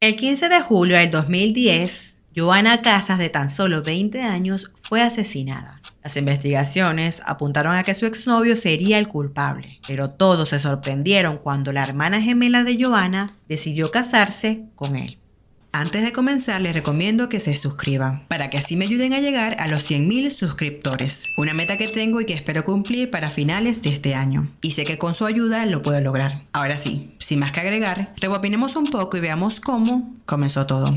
El 15 de julio del 2010, Johanna Casas, de tan solo 20 años, fue asesinada. Las investigaciones apuntaron a que su exnovio sería el culpable, pero todos se sorprendieron cuando la hermana gemela de Johanna decidió casarse con él. Antes de comenzar, les recomiendo que se suscriban para que así me ayuden a llegar a los 100,000 suscriptores. Una meta que tengo y que espero cumplir para finales de este año. Y sé que con su ayuda lo puedo lograr. Ahora sí, sin más que agregar, rebobinemos un poco y veamos cómo comenzó todo.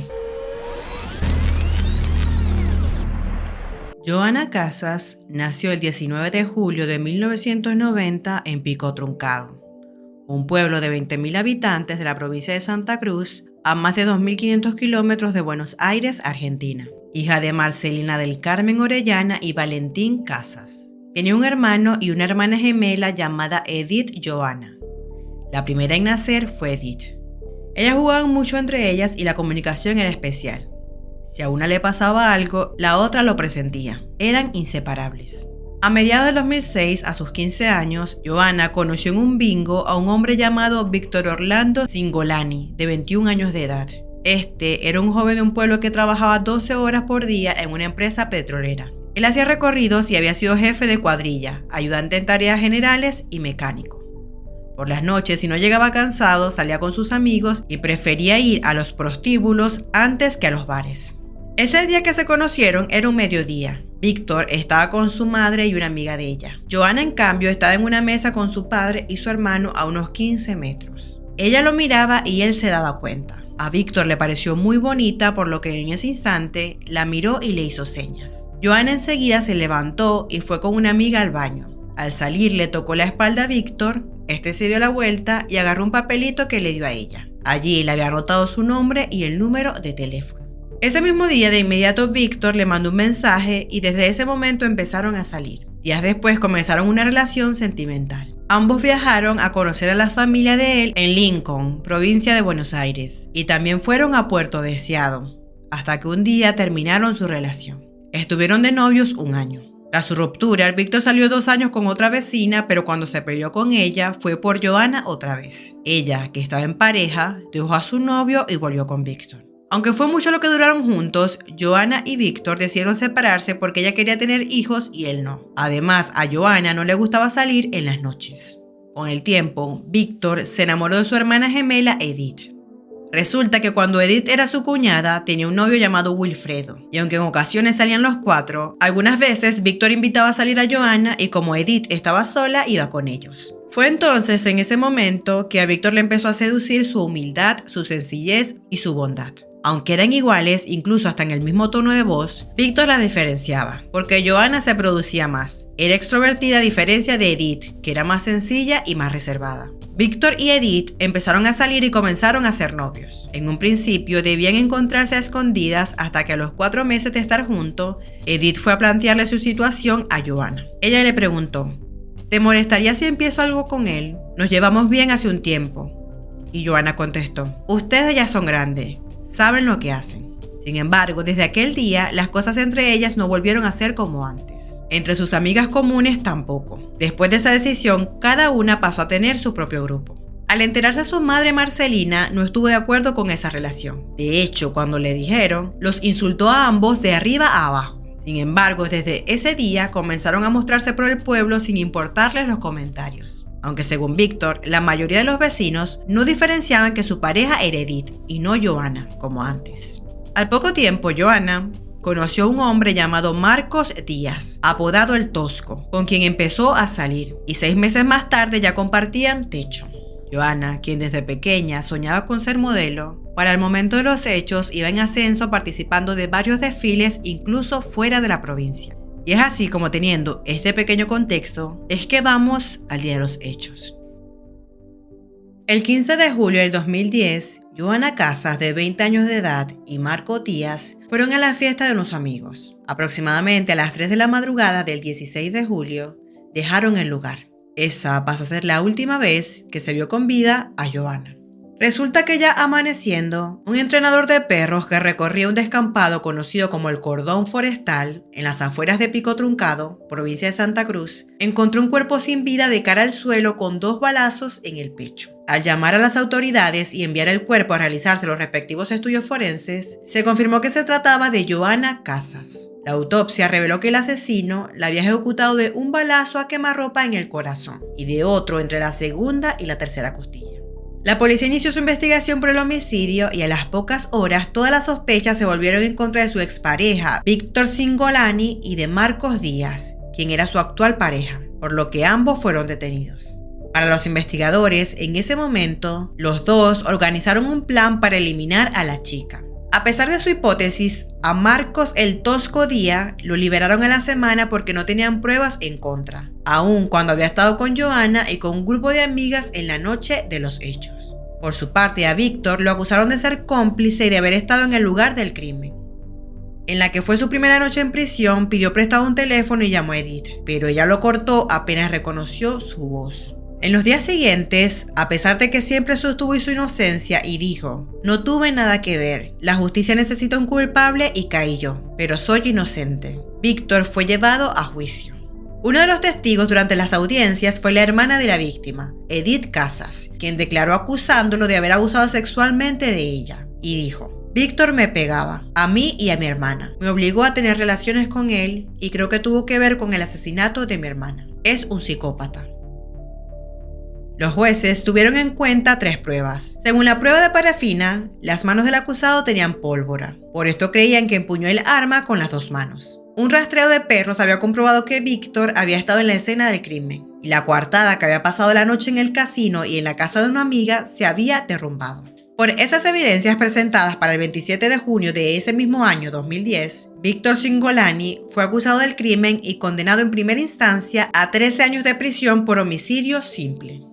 Johanna Casas nació el 19 de julio de 1990 en Pico Truncado, un pueblo de 20,000 habitantes de la provincia de Santa Cruz, a más de 2.500 kilómetros de Buenos Aires, Argentina. Hija de Marcelina del Carmen Orellana y Valentín Casas. Tenía un hermano y una hermana gemela llamada Edith Johanna. La primera en nacer fue Edith. Ellas jugaban mucho entre ellas y la comunicación era especial. Si a una le pasaba algo, la otra lo presentía. Eran inseparables. A mediados del 2006, a sus 15 años, Johanna conoció en un bingo a un hombre llamado Víctor Orlando Cingolani, de 21 años de edad. Este era un joven de un pueblo que trabajaba 12 horas por día en una empresa petrolera. Él hacía recorridos y había sido jefe de cuadrilla, ayudante en tareas generales y mecánico. Por las noches, si no llegaba cansado, salía con sus amigos y prefería ir a los prostíbulos antes que a los bares. Ese día que se conocieron era un mediodía. Víctor estaba con su madre y una amiga de ella. Johanna, en cambio, estaba en una mesa con su padre y su hermano a unos 15 metros. Ella lo miraba y él se daba cuenta. A Víctor le pareció muy bonita, por lo que en ese instante la miró y le hizo señas. Johanna enseguida se levantó y fue con una amiga al baño. Al salir le tocó la espalda a Víctor, este se dio la vuelta y agarró un papelito que le dio a ella. Allí le había anotado su nombre y el número de teléfono. Ese mismo día, de inmediato, Víctor le mandó un mensaje y desde ese momento empezaron a salir. Días después comenzaron una relación sentimental. Ambos viajaron a conocer a la familia de él en Lincoln, provincia de Buenos Aires, y también fueron a Puerto Deseado, hasta que un día terminaron su relación. Estuvieron de novios un año. Tras su ruptura, Víctor salió 2 años con otra vecina, pero cuando se peleó con ella, fue por Johanna otra vez. Ella, que estaba en pareja, dejó a su novio y volvió con Víctor. Aunque fue mucho lo que duraron juntos, Johanna y Víctor decidieron separarse porque ella quería tener hijos y él no. Además, a Johanna no le gustaba salir en las noches. Con el tiempo, Víctor se enamoró de su hermana gemela Edith. Resulta que cuando Edith era su cuñada, tenía un novio llamado Wilfredo. Y aunque en ocasiones salían los cuatro, algunas veces Víctor invitaba a salir a Johanna y como Edith estaba sola, iba con ellos. Fue entonces, en ese momento, que a Víctor le empezó a seducir su humildad, su sencillez y su bondad. Aunque eran iguales, incluso hasta en el mismo tono de voz, Víctor la diferenciaba, porque Johanna se producía más. Era extrovertida a diferencia de Edith, que era más sencilla y más reservada. Víctor y Edith empezaron a salir y comenzaron a ser novios. En un principio debían encontrarse a escondidas hasta que a los 4 meses de estar juntos, Edith fue a plantearle su situación a Johanna. Ella le preguntó: ¿te molestaría si empiezo algo con él? Nos llevamos bien hace un tiempo. Y Johanna contestó: ustedes ya son grandes, saben lo que hacen. Sin embargo, desde aquel día, las cosas entre ellas no volvieron a ser como antes. Entre sus amigas comunes tampoco. Después de esa decisión, cada una pasó a tener su propio grupo. Al enterarse su madre Marcelina, no estuvo de acuerdo con esa relación. De hecho, cuando le dijeron, los insultó a ambos de arriba a abajo. Sin embargo, desde ese día comenzaron a mostrarse por el pueblo sin importarles los comentarios. Aunque según Víctor, la mayoría de los vecinos no diferenciaban que su pareja era Edith y no Johanna, como antes. Al poco tiempo, Johanna conoció a un hombre llamado Marcos Díaz, apodado El Tosco, con quien empezó a salir, y 6 meses más tarde ya compartían techo. Johanna, quien desde pequeña soñaba con ser modelo, para el momento de los hechos iba en ascenso participando de varios desfiles incluso fuera de la provincia. Y es así como, teniendo este pequeño contexto, es que vamos al día de los hechos. El 15 de julio del 2010, Johanna Casas, de 20 años de edad, y Marco Díaz fueron a la fiesta de unos amigos. Aproximadamente a las 3 de la madrugada del 16 de julio, dejaron el lugar. Esa pasa a ser la última vez que se vio con vida a Johanna. Resulta que ya amaneciendo, un entrenador de perros que recorría un descampado conocido como el Cordón Forestal, en las afueras de Pico Truncado, provincia de Santa Cruz, encontró un cuerpo sin vida de cara al suelo con 2 balazos en el pecho. Al llamar a las autoridades y enviar el cuerpo a realizarse los respectivos estudios forenses, se confirmó que se trataba de Johanna Casas. La autopsia reveló que el asesino la había ejecutado de un balazo a quemarropa en el corazón y de otro entre la segunda y la tercera costilla. La policía inició su investigación por el homicidio y a las pocas horas todas las sospechas se volvieron en contra de su expareja, Víctor Cingolani, y de Marcos Díaz, quien era su actual pareja, por lo que ambos fueron detenidos. Para los investigadores, en ese momento, los dos organizaron un plan para eliminar a la chica. A pesar de su hipótesis, a Marcos el Tosco Díaz lo liberaron a la semana porque no tenían pruebas en contra, aun cuando había estado con Johanna y con un grupo de amigas en la noche de los hechos. Por su parte, a Víctor lo acusaron de ser cómplice y de haber estado en el lugar del crimen. En la que fue su primera noche en prisión, pidió prestado un teléfono y llamó a Edith, pero ella lo cortó apenas reconoció su voz. En los días siguientes, a pesar de que siempre sostuvo su inocencia y dijo: "No tuve nada que ver, la justicia necesita un culpable y caí yo, pero soy inocente", Víctor fue llevado a juicio. Uno de los testigos durante las audiencias fue la hermana de la víctima, Edith Casas, quien declaró acusándolo de haber abusado sexualmente de ella, y dijo: "Víctor me pegaba, a mí y a mi hermana, me obligó a tener relaciones con él y creo que tuvo que ver con el asesinato de mi hermana. Es un psicópata". Los jueces tuvieron en cuenta 3 pruebas. Según la prueba de parafina, las manos del acusado tenían pólvora. Por esto creían que empuñó el arma con las 2 manos. Un rastreo de perros había comprobado que Víctor había estado en la escena del crimen. Y la coartada que había pasado la noche en el casino y en la casa de una amiga se había derrumbado. Por esas evidencias presentadas para el 27 de junio de ese mismo año 2010, Víctor Cingolani fue acusado del crimen y condenado en primera instancia a 13 años de prisión por homicidio simple.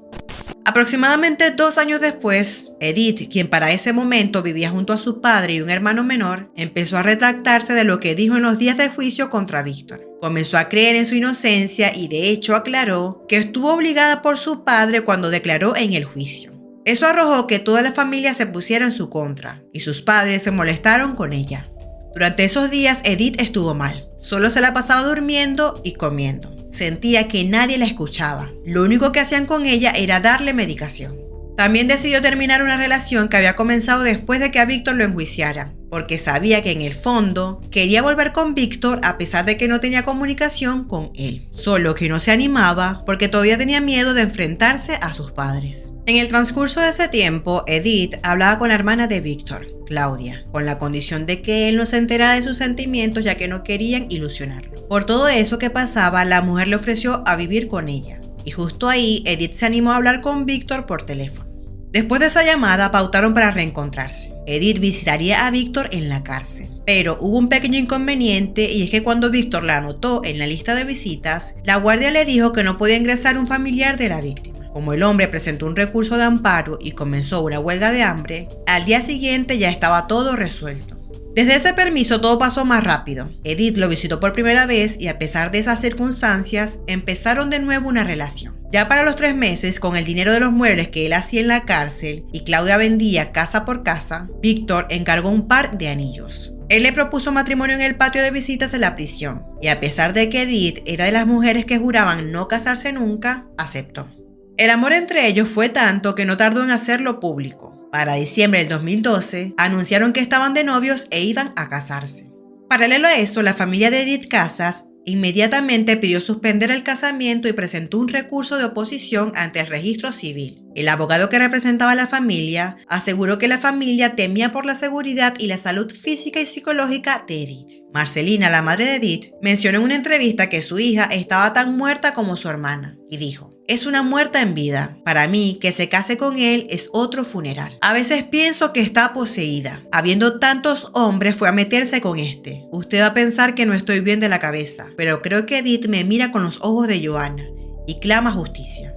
Aproximadamente 2 años después, Edith, quien para ese momento vivía junto a su padre y un hermano menor, empezó a retractarse de lo que dijo en los días del juicio contra Víctor. Comenzó a creer en su inocencia y de hecho aclaró que estuvo obligada por su padre cuando declaró en el juicio. Eso arrojó que toda la familia se pusiera en su contra y sus padres se molestaron con ella. Durante esos días Edith estuvo mal, solo se la pasaba durmiendo y comiendo. Sentía que nadie la escuchaba. Lo único que hacían con ella era darle medicación. También decidió terminar una relación que había comenzado después de que a Víctor lo enjuiciaran, porque sabía que en el fondo quería volver con Víctor a pesar de que no tenía comunicación con él. Solo que no se animaba porque todavía tenía miedo de enfrentarse a sus padres. En el transcurso de ese tiempo, Edith hablaba con la hermana de Víctor, Claudia, con la condición de que él no se enterara de sus sentimientos ya que no querían ilusionarlo. Por todo eso que pasaba, la mujer le ofreció a vivir con ella. Y justo ahí, Edith se animó a hablar con Víctor por teléfono. Después de esa llamada, pautaron para reencontrarse. Edith visitaría a Víctor en la cárcel. Pero hubo un pequeño inconveniente y es que cuando Víctor la anotó en la lista de visitas, la guardia le dijo que no podía ingresar un familiar de la víctima. Como el hombre presentó un recurso de amparo y comenzó una huelga de hambre, al día siguiente ya estaba todo resuelto. Desde ese permiso todo pasó más rápido. Edith lo visitó por primera vez y a pesar de esas circunstancias, empezaron de nuevo una relación. Ya para los 3 meses, con el dinero de los muebles que él hacía en la cárcel y Claudia vendía casa por casa, Víctor encargó un par de anillos. Él le propuso matrimonio en el patio de visitas de la prisión y a pesar de que Edith era de las mujeres que juraban no casarse nunca, aceptó. El amor entre ellos fue tanto que no tardó en hacerlo público. Para diciembre del 2012, anunciaron que estaban de novios e iban a casarse. Paralelo a eso, la familia de Edith Casas inmediatamente pidió suspender el casamiento y presentó un recurso de oposición ante el registro civil. El abogado que representaba a la familia aseguró que la familia temía por la seguridad y la salud física y psicológica de Edith. Marcelina, la madre de Edith, mencionó en una entrevista que su hija estaba tan muerta como su hermana y dijo: "Es una muerta en vida. Para mí, que se case con él es otro funeral. A veces pienso que está poseída. Habiendo tantos hombres, fue a meterse con este. Usted va a pensar que no estoy bien de la cabeza, pero creo que Edith me mira con los ojos de Johanna y clama justicia".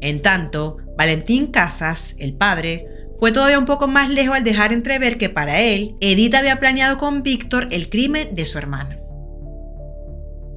En tanto, Valentín Casas, el padre, fue todavía un poco más lejos al dejar entrever que para él, Edith había planeado con Víctor el crimen de su hermana.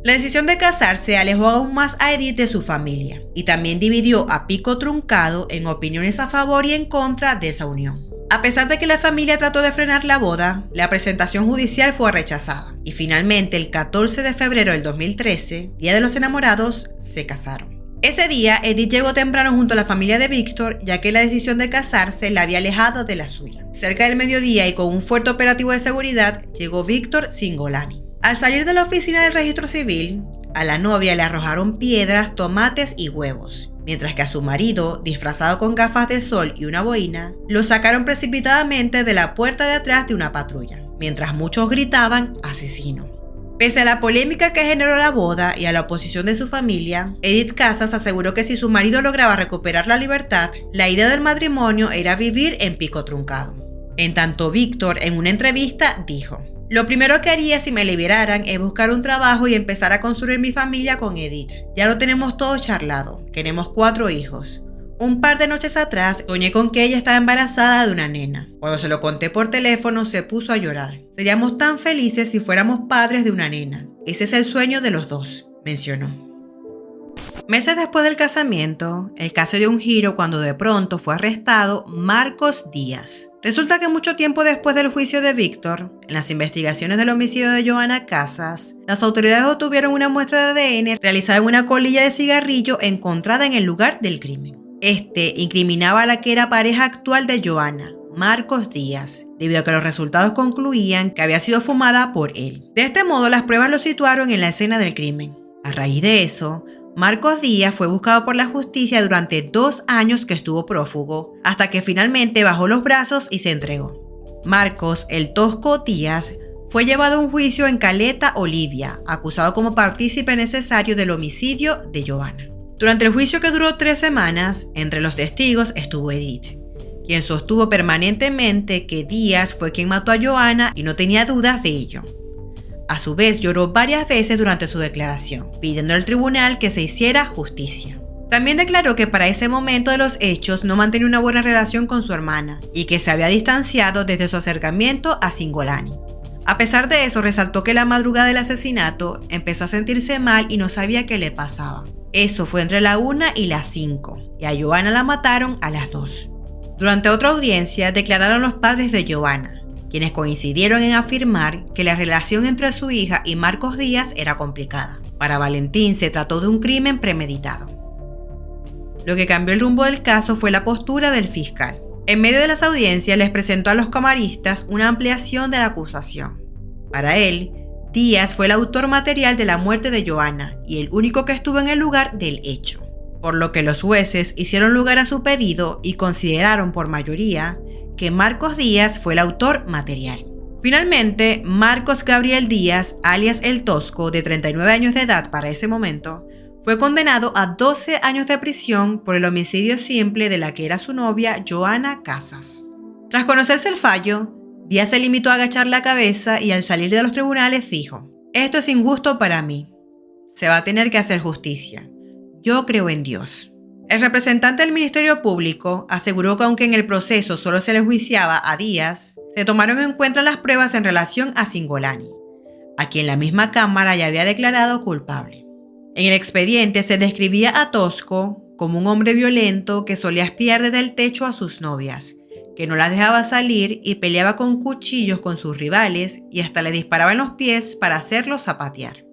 La decisión de casarse alejó aún más a Edith de su familia y también dividió a Pico Truncado en opiniones a favor y en contra de esa unión. A pesar de que la familia trató de frenar la boda, la presentación judicial fue rechazada y finalmente el 14 de febrero del 2013, Día de los Enamorados, se casaron. Ese día, Edith llegó temprano junto a la familia de Víctor, ya que la decisión de casarse la había alejado de la suya. Cerca del mediodía y con un fuerte operativo de seguridad, llegó Víctor Cingolani. Al salir de la oficina del registro civil, a la novia le arrojaron piedras, tomates y huevos, mientras que a su marido, disfrazado con gafas de sol y una boina, lo sacaron precipitadamente de la puerta de atrás de una patrulla, mientras muchos gritaban «asesino». Pese a la polémica que generó la boda y a la oposición de su familia, Edith Casas aseguró que si su marido lograba recuperar la libertad, la idea del matrimonio era vivir en Pico Truncado. En tanto, Víctor, en una entrevista, dijo: «Lo primero que haría si me liberaran es buscar un trabajo y empezar a construir mi familia con Edith. Ya lo tenemos todo charlado, queremos 4 hijos. Un par de noches atrás soñé con que ella estaba embarazada de una nena. Cuando se lo conté por teléfono se puso a llorar. Seríamos tan felices si fuéramos padres de una nena. Ese es el sueño de los dos», mencionó. Meses después del casamiento, el caso dio un giro cuando de pronto fue arrestado Marcos Díaz. Resulta que mucho tiempo después del juicio de Víctor, en las investigaciones del homicidio de Johanna Casas, las autoridades obtuvieron una muestra de ADN realizada en una colilla de cigarrillo encontrada en el lugar del crimen. Este incriminaba a la que era pareja actual de Johanna, Marcos Díaz, debido a que los resultados concluían que había sido fumada por él. De este modo, las pruebas lo situaron en la escena del crimen. A raíz de eso, Marcos Díaz fue buscado por la justicia durante 2 años que estuvo prófugo, hasta que finalmente bajó los brazos y se entregó. Marcos el Tosco Díaz fue llevado a un juicio en Caleta, Olivia, acusado como partícipe necesario del homicidio de Johanna. Durante el juicio, que duró 3 semanas, entre los testigos estuvo Edith, quien sostuvo permanentemente que Díaz fue quien mató a Johanna y no tenía dudas de ello. A su vez, lloró varias veces durante su declaración, pidiendo al tribunal que se hiciera justicia. También declaró que para ese momento de los hechos no mantenía una buena relación con su hermana y que se había distanciado desde su acercamiento a Cingolani. A pesar de eso, resaltó que la madrugada del asesinato empezó a sentirse mal y no sabía qué le pasaba. Eso fue entre la 1 y las 5, y a Johanna la mataron a las 2. Durante otra audiencia, declararon los padres de Johanna, quienes coincidieron en afirmar que la relación entre su hija y Marcos Díaz era complicada. Para Valentín se trató de un crimen premeditado. Lo que cambió el rumbo del caso fue la postura del fiscal. En medio de las audiencias les presentó a los camaristas una ampliación de la acusación. Para él, Díaz fue el autor material de la muerte de Johanna y el único que estuvo en el lugar del hecho, por lo que los jueces hicieron lugar a su pedido y consideraron por mayoría que Marcos Díaz fue el autor material. Finalmente, Marcos Gabriel Díaz, alias El Tosco, de 39 años de edad para ese momento, fue condenado a 12 años de prisión por el homicidio simple de la que era su novia, Johanna Casas. Tras conocerse el fallo, Díaz se limitó a agachar la cabeza y al salir de los tribunales dijo: «Esto es injusto para mí. Se va a tener que hacer justicia. Yo creo en Dios». El representante del Ministerio Público aseguró que aunque en el proceso solo se le enjuiciaba a Díaz, se tomaron en cuenta las pruebas en relación a Cingolani, a quien la misma Cámara ya había declarado culpable. En el expediente se describía a Tosco como un hombre violento que solía espiar desde el techo a sus novias, que no las dejaba salir y peleaba con cuchillos con sus rivales y hasta le disparaba en los pies para hacerlos zapatear.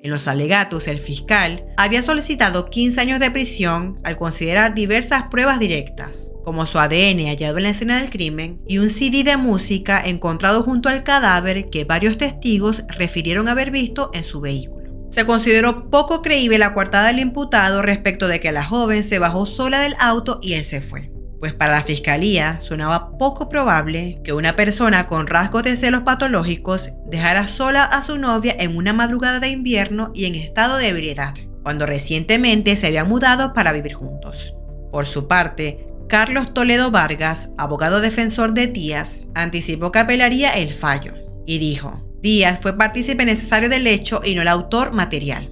En los alegatos, el fiscal había solicitado 15 años de prisión al considerar diversas pruebas directas, como su ADN hallado en la escena del crimen y un CD de música encontrado junto al cadáver que varios testigos refirieron haber visto en su vehículo. Se consideró poco creíble la coartada del imputado respecto de que la joven se bajó sola del auto y él se fue, pues para la fiscalía sonaba poco probable que una persona con rasgos de celos patológicos dejara sola a su novia en una madrugada de invierno y en estado de ebriedad, cuando recientemente se habían mudado para vivir juntos. Por su parte, Carlos Toledo Vargas, abogado defensor de Díaz, anticipó que apelaría el fallo y dijo: «Díaz fue partícipe necesario del hecho y no el autor material».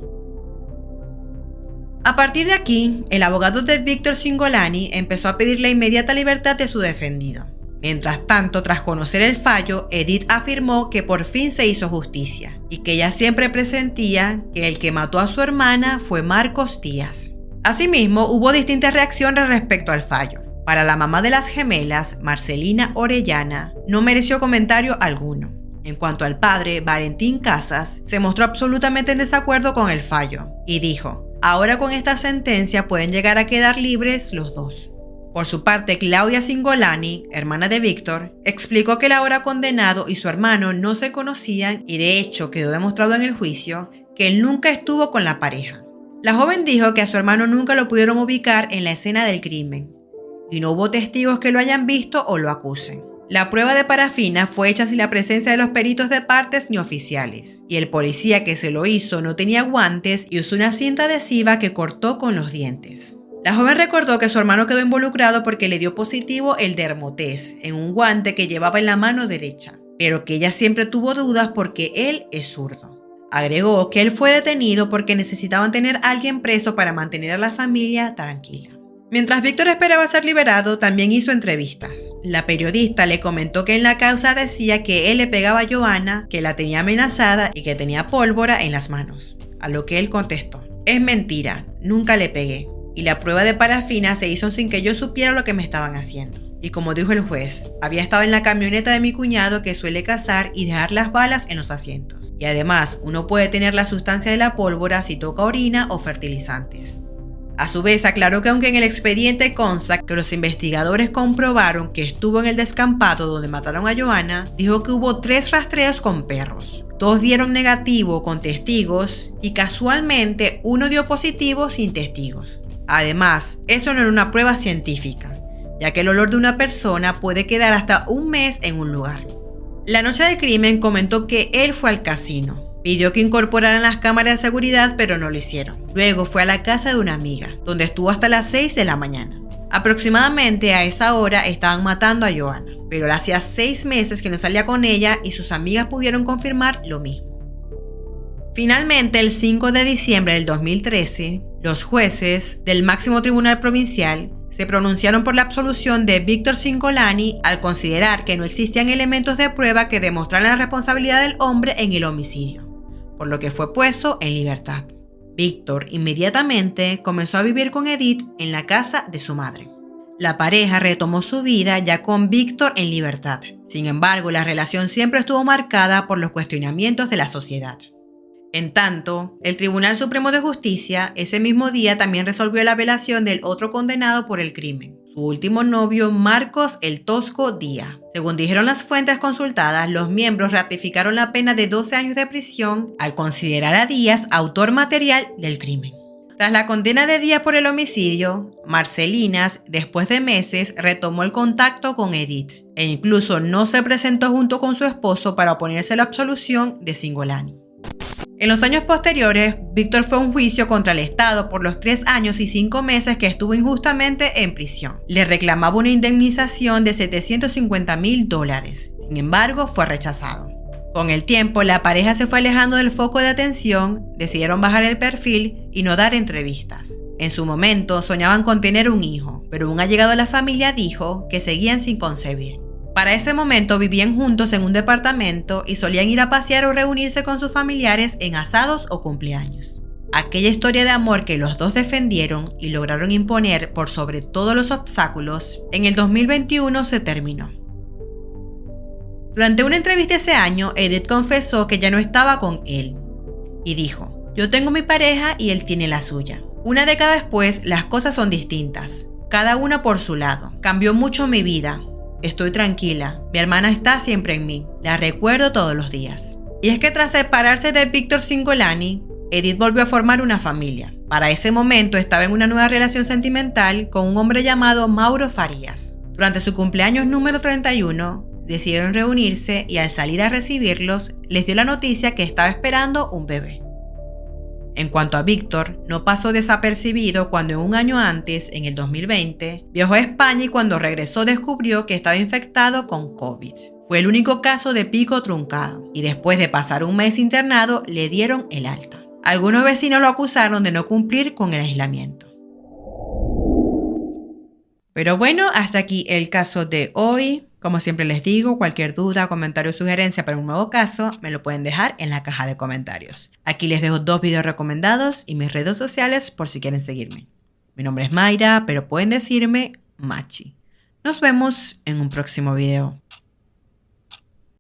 A partir de aquí, el abogado de Víctor Cingolani empezó a pedir la inmediata libertad de su defendido. Mientras tanto, tras conocer el fallo, Edith afirmó que por fin se hizo justicia y que ella siempre presentía que el que mató a su hermana fue Marcos Díaz. Asimismo, hubo distintas reacciones respecto al fallo. Para la mamá de las gemelas, Marcelina Orellana, no mereció comentario alguno. En cuanto al padre, Valentín Casas, se mostró absolutamente en desacuerdo con el fallo y dijo: ahora con esta sentencia pueden llegar a quedar libres los dos. Por su parte, Claudia Cingolani, hermana de Víctor, explicó que el ahora condenado y su hermano no se conocían y de hecho quedó demostrado en el juicio que él nunca estuvo con la pareja. La joven dijo que a su hermano nunca lo pudieron ubicar en la escena del crimen y no hubo testigos que lo hayan visto o lo acusen. La prueba de parafina fue hecha sin la presencia de los peritos de partes ni oficiales, y el policía que se lo hizo no tenía guantes y usó una cinta adhesiva que cortó con los dientes. La joven recordó que su hermano quedó involucrado porque le dio positivo el dermotés en un guante que llevaba en la mano derecha, pero que ella siempre tuvo dudas porque él es zurdo. Agregó que él fue detenido porque necesitaban tener a alguien preso para mantener a la familia tranquila. Mientras Víctor esperaba ser liberado, también hizo entrevistas. La periodista le comentó que en la causa decía que él le pegaba a Johanna, que la tenía amenazada y que tenía pólvora en las manos. A lo que él contestó: es mentira, nunca le pegué. Y la prueba de parafina se hizo sin que yo supiera lo que me estaban haciendo. Y como dijo el juez, había estado en la camioneta de mi cuñado que suele cazar y dejar las balas en los asientos. Y además, uno puede tener la sustancia de la pólvora si toca orina o fertilizantes. A su vez, aclaró que aunque en el expediente consta que los investigadores comprobaron que estuvo en el descampado donde mataron a Johanna, dijo que hubo 3 rastreos con perros. 2 dieron negativo con testigos y casualmente uno dio positivo sin testigos. Además, eso no era una prueba científica, ya que el olor de una persona puede quedar hasta un mes en un lugar. La noche del crimen comentó que él fue al casino. Pidió que incorporaran las cámaras de seguridad, pero no lo hicieron. Luego fue a la casa de una amiga, donde estuvo hasta las 6 de la mañana. Aproximadamente a esa hora estaban matando a Johanna, pero él hacía 6 meses que no salía con ella y sus amigas pudieron confirmar lo mismo. Finalmente, el 5 de diciembre del 2013, los jueces del máximo tribunal provincial se pronunciaron por la absolución de Víctor Cingolani al considerar que no existían elementos de prueba que demostraran la responsabilidad del hombre en el homicidio, por lo que fue puesto en libertad. Víctor inmediatamente comenzó a vivir con Edith en la casa de su madre. La pareja retomó su vida ya con Víctor en libertad. Sin embargo, la relación siempre estuvo marcada por los cuestionamientos de la sociedad. En tanto, el Tribunal Supremo de Justicia ese mismo día también resolvió la apelación del otro condenado por el crimen, su último novio Marcos El Tosco Díaz. Según dijeron las fuentes consultadas, los miembros ratificaron la pena de 12 años de prisión al considerar a Díaz autor material del crimen. Tras la condena de Díaz por el homicidio, Marcelinas, después de meses, retomó el contacto con Edith e incluso no se presentó junto con su esposo para oponerse a la absolución de Cingolani. En los años posteriores, Víctor fue a un juicio contra el Estado por los 3 años y 5 meses que estuvo injustamente en prisión. Le reclamaba una indemnización de $750,000. Sin embargo, fue rechazado. Con el tiempo, la pareja se fue alejando del foco de atención, decidieron bajar el perfil y no dar entrevistas. En su momento, soñaban con tener un hijo, pero un allegado de la familia dijo que seguían sin concebir. Para ese momento vivían juntos en un departamento y solían ir a pasear o reunirse con sus familiares en asados o cumpleaños. Aquella historia de amor que los dos defendieron y lograron imponer por sobre todos los obstáculos, en el 2021 se terminó. Durante una entrevista ese año, Edith confesó que ya no estaba con él y dijo: yo tengo mi pareja y él tiene la suya. Una década después, las cosas son distintas, cada una por su lado. Cambió mucho mi vida. Estoy tranquila, mi hermana está siempre en mí, la recuerdo todos los días. Y es que tras separarse de Víctor Cingolani, Edith volvió a formar una familia. Para ese momento estaba en una nueva relación sentimental con un hombre llamado Mauro Farías. Durante su cumpleaños número 31, decidieron reunirse y al salir a recibirlos, les dio la noticia que estaba esperando un bebé. En cuanto a Víctor, no pasó desapercibido cuando un año antes, en el 2020, viajó a España y cuando regresó descubrió que estaba infectado con COVID. Fue el único caso de pico truncado y después de pasar un mes internado le dieron el alta. Algunos vecinos lo acusaron de no cumplir con el aislamiento. Pero bueno, hasta aquí el caso de hoy. Como siempre les digo, cualquier duda, comentario o sugerencia para un nuevo caso me lo pueden dejar en la caja de comentarios. Aquí les dejo 2 videos recomendados y mis redes sociales por si quieren seguirme. Mi nombre es Mayra, pero pueden decirme Machi. Nos vemos en un próximo video.